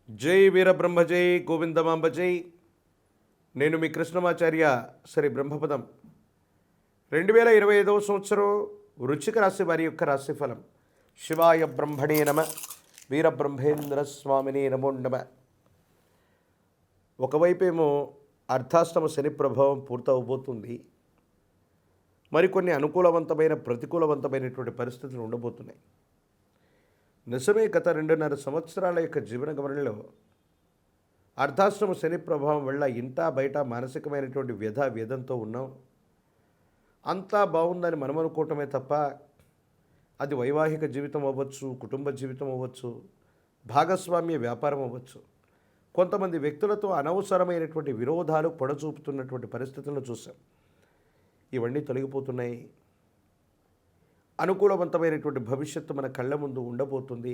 జై వీరబ్రహ్మ జై గోవిందమాంబ జై. నేను మీ కృష్ణమాచార్య శ్రీ బ్రహ్మపదం. 2025 సంవత్సరం వృశ్చిక రాశి వారి యొక్క రాశిఫలం. శివాయ బ్రహ్మణే నమ, వీరబ్రహ్మేంద్ర స్వామిని నమో నమ. ఒకవైపేమో అర్ధాష్టమ శని ప్రభావం పూర్తవబోతుంది. మరికొన్ని అనుకూలవంతమైన ప్రతికూలవంతమైనటువంటి పరిస్థితులు ఉండబోతున్నాయి. నిజమే, గత 2.5 సంవత్సరాల యొక్క జీవన గమనంలో అర్ధాశ్రమ శని ప్రభావం వల్ల ఇంటా బయట మానసికమైనటువంటి వ్యధంతో ఉన్నాం. అంతా బాగుందని మనం అనుకోవటమే తప్ప అది వైవాహిక జీవితం అవ్వచ్చు, కుటుంబ జీవితం అవ్వచ్చు, భాగస్వామ్య వ్యాపారం అవ్వచ్చు. కొంతమంది వ్యక్తులతో అనవసరమైనటువంటి విరోధాలు పొడచూపుతున్నటువంటి పరిస్థితులను చూసాం. ఇవన్నీ తొలగిపోతున్నాయి. అనుకూలవంతమైనటువంటి భవిష్యత్తు మన కళ్ళ ముందు ఉండబోతుంది.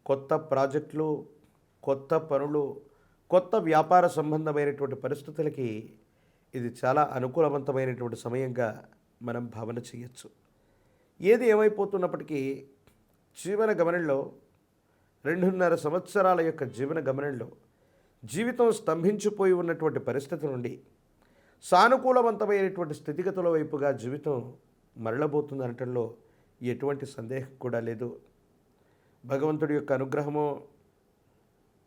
కొత్త ప్రాజెక్టులు, కొత్త పనులు, కొత్త వ్యాపార సంబంధమైనటువంటి పరిస్థితులకి ఇది చాలా అనుకూలవంతమైనటువంటి సమయంగా మనం భావన చేయొచ్చు. ఏది ఏమైపోతున్నప్పటికీ జీవన గమనంలో 2.5 సంవత్సరాల యొక్క జీవన గమనంలో జీవితం స్తంభించిపోయి ఉన్నటువంటి పరిస్థితి నుండి సానుకూలవంతమైనటువంటి స్థితిగతుల వైపుగా జీవితం మరలబోతుంది అనటంలో ఎటువంటి సందేహం కూడా లేదు. భగవంతుడి యొక్క అనుగ్రహము,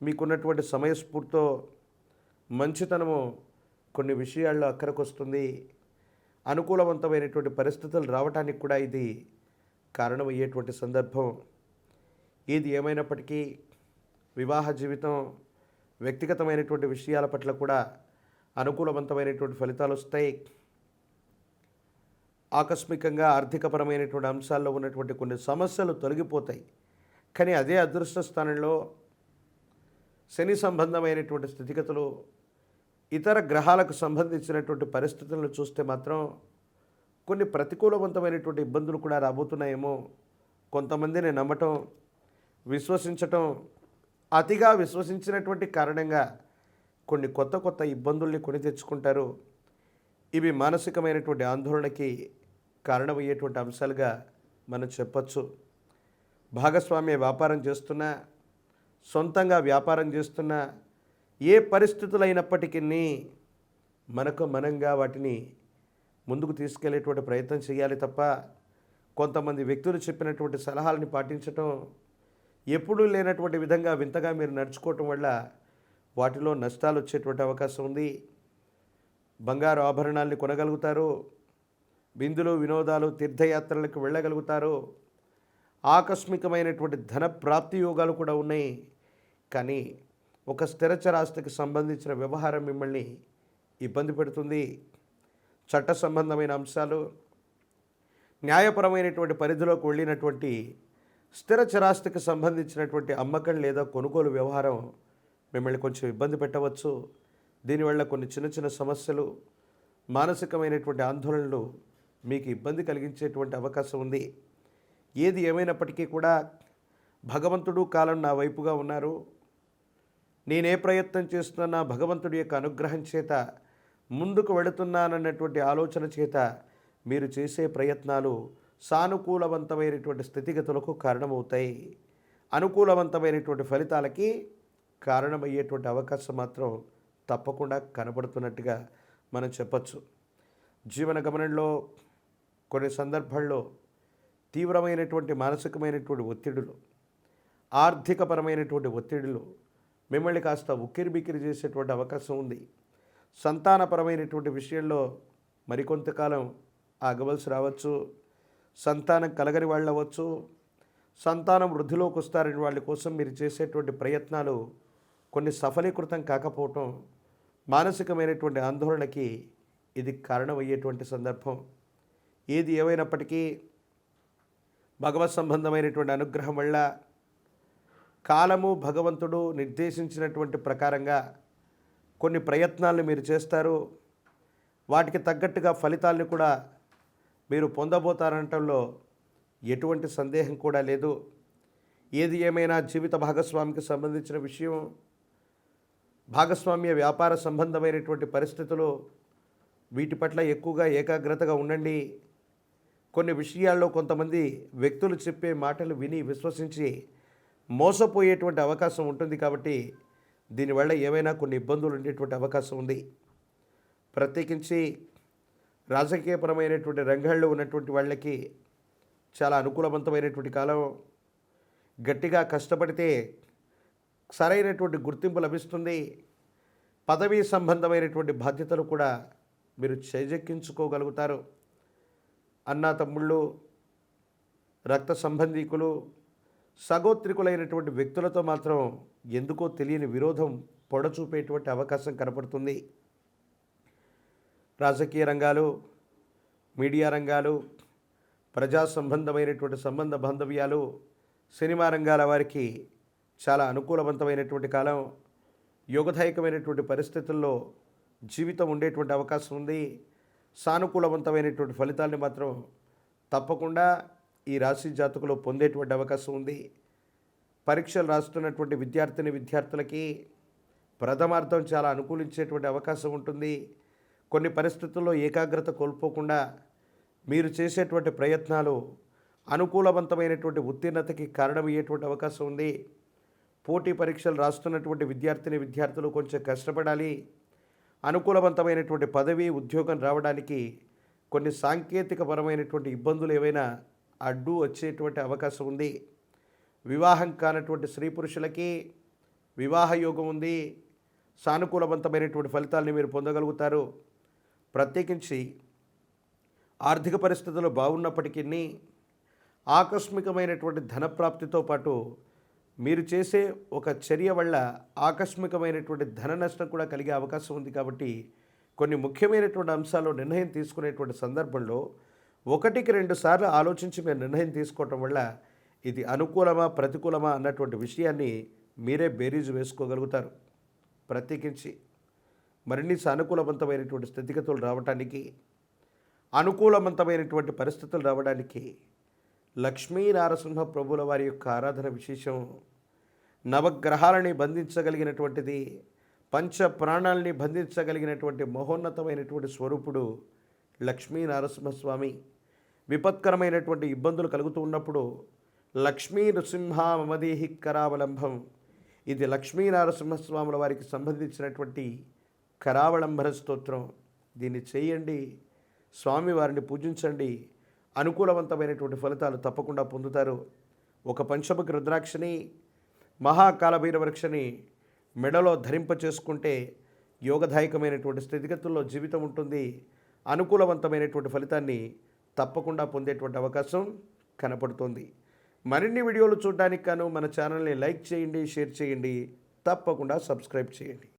మీకున్నటువంటి సమయస్ఫూర్తితో మంచితనము కొన్ని విషయాల్లో అక్కరకు వస్తుంది. అనుకూలవంతమైనటువంటి పరిస్థితులు రావడానికి కూడా ఇది కారణమయ్యేటువంటి సందర్భం. ఏది ఏమైనప్పటికీ వివాహ జీవితం, వ్యక్తిగతమైనటువంటి విషయాల పట్ల కూడా అనుకూలవంతమైనటువంటి ఫలితాలు వస్తాయి. ఆకస్మికంగా ఆర్థికపరమైనటువంటి అంశాల్లో ఉన్నటువంటి కొన్ని సమస్యలు తొలగిపోతాయి. కానీ అదే అదృష్ట స్థానంలో శని సంబంధమైనటువంటి స్థితిగతులు, ఇతర గ్రహాలకు సంబంధించినటువంటి పరిస్థితులను చూస్తే మాత్రం కొన్ని ప్రతికూలవంతమైనటువంటి ఇబ్బందులు కూడా రాబోతున్నాయేమో. కొంతమందిని నమ్మటం, విశ్వసించటం, అతిగా విశ్వసించినటువంటి కారణంగా కొన్ని కొత్త ఇబ్బందుల్ని కొని తెచ్చుకుంటారు. ఇవి మానసికమైనటువంటి ఆందోళనకి కారణమయ్యేటువంటి అంశాలుగా మనం చెప్పచ్చు. భాగస్వామ్య వ్యాపారం చేస్తున్నా, సొంతంగా వ్యాపారం చేస్తున్నా, ఏ పరిస్థితులైనప్పటికీ మనంగా వాటిని ముందుకు తీసుకెళ్లేటువంటి ప్రయత్నం చేయాలి తప్ప కొంతమంది వ్యక్తులు చెప్పినటువంటి సలహాలని పాటించటం, ఎప్పుడూ లేనటువంటి విధంగా వింతగా మీరు నడుచుకోవటం వల్ల వాటిలో నష్టాలు వచ్చేటువంటి అవకాశం ఉంది. బంగారు ఆభరణాల్ని కొనగలుగుతారు, విందులు వినోదాలు తీర్థయాత్రలకు వెళ్ళగలుగుతారు, ఆకస్మికమైనటువంటి ధన ప్రాప్తి యోగాలు కూడా ఉన్నాయి. కానీ ఒక స్థిరచరాస్తికి సంబంధించిన వ్యవహారం మిమ్మల్ని ఇబ్బంది పెడుతుంది. చట్ట సంబంధమైన అంశాలు, న్యాయపరమైనటువంటి పరిధిలోకి వెళ్ళినటువంటి స్థిరచరాస్తికి సంబంధించినటువంటి అమ్మకం లేదా కొనుగోలు వ్యవహారం మిమ్మల్ని కొంచెం ఇబ్బంది పెట్టవచ్చు. దీనివల్ల కొన్ని చిన్న సమస్యలు, మానసికమైనటువంటి ఆందోళనలు మీకు ఇబ్బంది కలిగించేటువంటి అవకాశం ఉంది. ఏది ఏమైనప్పటికీ కూడా భగవంతుడు కాలం నా వైపుగా ఉన్నారు. నేనే ప్రయత్నం చేస్తున్నా భగవంతుడి యొక్క అనుగ్రహం చేత ముందుకు వెళుతున్నానన్నటువంటి ఆలోచన చేత మీరు చేసే ప్రయత్నాలు సానుకూలవంతమైనటువంటి స్థితిగతులకు కారణమవుతాయి. అనుకూలవంతమైనటువంటి ఫలితాలకి కారణమయ్యేటువంటి అవకాశం మాత్రం తప్పకుండా కనబడుతున్నట్టుగా మనం చెప్పచ్చు. జీవన గమనంలో కొన్ని సందర్భాల్లో తీవ్రమైనటువంటి మానసికమైనటువంటి ఒత్తిడులు, ఆర్థికపరమైనటువంటి ఒత్తిడులు మిమ్మల్ని కాస్త ఉక్కిరిబిక్కిరి చేసేటువంటి అవకాశం ఉంది. సంతానపరమైనటువంటి విషయంలో మరికొంతకాలం ఆగవలసి రావచ్చు. సంతానం కలగని వాళ్ళు అవ్వచ్చు, సంతానం వృద్ధిలోకి వస్తారని వాళ్ళ కోసం మీరు చేసేటువంటి ప్రయత్నాలు కొన్ని సఫలీకృతం కాకపోవటం మానసికమైనటువంటి ఆందోళనకి ఇది కారణమయ్యేటువంటి సందర్భం. ఏది ఏమైనప్పటికీ భగవత్ సంబంధమైనటువంటి అనుగ్రహం వల్ల కాలము, భగవంతుడు నిర్దేశించినటువంటి ప్రకారంగా కొన్ని ప్రయత్నాలను మీరు చేస్తారు. వాటికి తగ్గట్టుగా ఫలితాలను కూడా మీరు పొందబోతారనటంలో ఎటువంటి సందేహం కూడా లేదు. ఏది ఏమైనా జీవిత భాగస్వామికి సంబంధించిన విషయం, భాగస్వామ్య వ్యాపార సంబంధమైనటువంటి పరిస్థితులు, వీటి పట్ల ఎక్కువగా ఏకాగ్రతగా ఉండండి. కొన్ని విషయాల్లో కొంతమంది వ్యక్తులు చెప్పే మాటలు విని విశ్వసించి మోసపోయేటువంటి అవకాశం ఉంటుంది. కాబట్టి దీనివల్ల ఏవైనా కొన్ని ఇబ్బందులు ఉండేటువంటి అవకాశం ఉంది. ప్రత్యేకించి రాజకీయపరమైనటువంటి రంగాల్లో ఉన్నటువంటి వాళ్ళకి చాలా అనుకూలవంతమైనటువంటి కాలం. గట్టిగా కష్టపడితే సరైనటువంటి గుర్తింపు లభిస్తుంది. పదవీ సంబంధమైనటువంటి బాధ్యతలు కూడా మీరు చేజెక్కించుకోగలుగుతారు. అన్నా తమ్ముళ్ళు, రక్త సంబంధీకులు, సగోత్రికులైనటువంటి వ్యక్తులతో మాత్రం ఎందుకో తెలియని విరోధం పొడచూపేటువంటి అవకాశం కనపడుతుంది. రాజకీయ రంగాలు, మీడియా రంగాలు, ప్రజా సంబంధమైనటువంటి సంబంధ బాంధవ్యాలు, సినిమా రంగాల వారికి చాలా అనుకూలవంతమైనటువంటి కాలం. యోగదాయకమైనటువంటి పరిస్థితుల్లో జీవితం ఉండేటువంటి అవకాశం ఉంది. సానుకూలవంతమైనటువంటి ఫలితాన్ని మాత్రం తప్పకుండా ఈ రాశి జాతకులు పొందేటువంటి అవకాశం ఉంది. పరీక్షలు రాస్తున్నటువంటి విద్యార్థులకి ప్రథమార్థం చాలా అనుకూలించేటువంటి అవకాశం ఉంటుంది. కొన్ని పరిస్థితుల్లో ఏకాగ్రత కోల్పోకుండా మీరు చేసేటువంటి ప్రయత్నాలు అనుకూలవంతమైనటువంటి ఉత్తీర్ణతకి కారణమయ్యేటువంటి అవకాశం ఉంది. పోటీ పరీక్షలు రాస్తున్నటువంటి విద్యార్థులు కొంచెం కష్టపడాలి. అనుకూలవంతమైనటువంటి పదవి, ఉద్యోగం రావడానికి కొన్ని సాంకేతికపరమైనటువంటి ఇబ్బందులు ఏవైనా అడ్డు వచ్చేటువంటి అవకాశం ఉంది. వివాహం కానటువంటి స్త్రీ పురుషులకి వివాహ యోగం ఉంది. సానుకూలవంతమైనటువంటి ఫలితాలని మీరు పొందగలుగుతారు. ప్రత్యేకించి ఆర్థిక పరిస్థితులు బాగున్నప్పటికీ ఆకస్మికమైనటువంటి ధనప్రాప్తితో పాటు మీరు చేసే ఒక చర్య వల్ల ఆకస్మికమైనటువంటి ధన నష్టం కూడా కలిగే అవకాశం ఉంది. కాబట్టి కొన్ని ముఖ్యమైనటువంటి అంశాల్లో నిర్ణయం తీసుకునేటువంటి సందర్భంలో 1-2 సార్లు ఆలోచించి మీరు నిర్ణయం తీసుకోవటం వల్ల ఇది అనుకూలమా ప్రతికూలమా అన్నటువంటి విషయాన్ని మీరే బేరీజు వేసుకోగలుగుతారు. ప్రత్యేకించి మరిన్ని సానుకూలవంతమైనటువంటి స్థితిగతులు రావడానికి, అనుకూలవంతమైనటువంటి పరిస్థితులు రావడానికి లక్ష్మీ నారసింహ ప్రభుల వారి యొక్క ఆరాధన విశేషం. నవగ్రహాలని బంధించగలిగినటువంటిది, పంచ ప్రాణాలని బంధించగలిగినటువంటి మహోన్నతమైనటువంటి స్వరూపుడు లక్ష్మీ నరసింహస్వామి. విపత్కరమైనటువంటి ఇబ్బందులు కలుగుతూ ఉన్నప్పుడు లక్ష్మీ నృసింహ మమదేహి కరావలంబం, ఇది లక్ష్మీ నరసింహస్వాముల వారికి సంబంధించినటువంటి కరావలంబన స్తోత్రం. దీన్ని చేయండి, స్వామివారిని పూజించండి. అనుకూలవంతమైనటువంటి ఫలితాలు తప్పకుండా పొందుతారు. ఒక పంచముఖి రుద్రాక్షని, మహాకాలభైరవృక్షని మెడలో ధరింపచేసుకుంటే యోగదాయకమైనటువంటి స్థితిగతుల్లో జీవితం ఉంటుంది. అనుకూలవంతమైనటువంటి ఫలితాన్ని తప్పకుండా పొందేటువంటి అవకాశం కనపడుతుంది. మరిన్ని వీడియోలు చూడడానికి గాను మన ఛానల్ని లైక్ చేయండి, షేర్ చేయండి, తప్పకుండా సబ్స్క్రైబ్ చేయండి.